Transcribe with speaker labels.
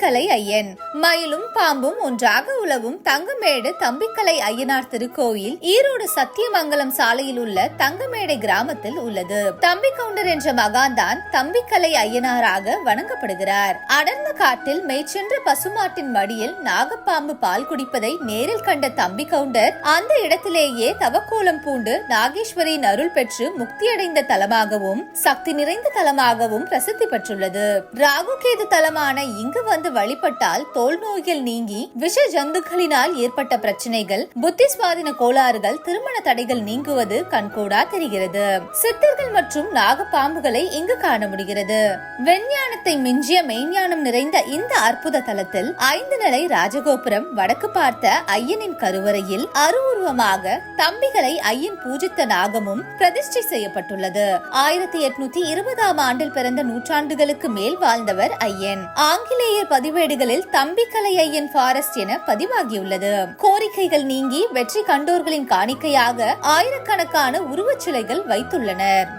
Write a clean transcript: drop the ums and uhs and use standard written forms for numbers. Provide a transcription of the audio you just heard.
Speaker 1: தம்பிக்கலை ஐயன். மயிலும் பாம்பும் ஒன்றாக உலவும் தங்கமேடு தம்பிக்கலை ஐயனார் திருக்கோயில் ஈரோடு சத்தியமங்கலம் சாலையில் உள்ள தங்கமேடை கிராமத்தில் உள்ளது. தம்பி கவுண்டர் என்ற மகான்தான் தம்பிக்கலை ஐயனாராக வணங்கப்படுகிறார். அடர்ந்த காட்டில் மேய்ச்சென்ற பசுமாட்டின் மடியில் நாகப்பாம்பு பால் குடிப்பதை நேரில் கண்ட தம்பி கவுண்டர் அந்த இடத்திலேயே தவக்கோலம் பூண்டு நாகேஸ்வரியின் அருள் பெற்று முக்தியடைந்த தலமாகவும் சக்தி நிறைந்த தலமாகவும் பிரசித்தி பெற்றுள்ளது. ராகுகேது தலமான இங்கு வந்து வழிபட்டால் தோல் நோய்கள் நீங்கி விஷ ஜந்துக்களினால் ஏற்பட்ட பிரச்சனைகள், புத்தி சுவாதின கோளாறுகள், திருமண தடைகள் நீங்குவது கண்கூடா தெரிகிறது. சித்தர்கள் மற்றும் நாகப்பாம்புகளை இங்கு காண முடிகிறது. விஞ்ஞானத்தை மிஞ்சிய மெய்ஞானம் நிறைந்த இந்த அற்புத தலத்தில் 5 நிலை ராஜகோபுரம், வடக்கு பார்த்த ஐயனின் கருவறையில் அருவுருவமாக தம்பிகளை ஐயன் பூஜித்த நாகமும் பிரதிஷ்டை செய்யப்பட்டுள்ளது. 1820ஆம் ஆண்டில் பிறந்த நூற்றாண்டுகளுக்கு மேல் வாழ்ந்தவர் ஐயன். ஆங்கிலேயர் பதிவேடுகளில் தம்பிக்கலை ஐயன் ஃபாரஸ்ட் என பதிவாகியுள்ளது. கோரிக்கைகள் நீங்கி வெற்றி கண்டோர்களின் காணிக்கையாக ஆயிரக்கணக்கான உருவச்சிலைகள் வைத்துள்ளனர்.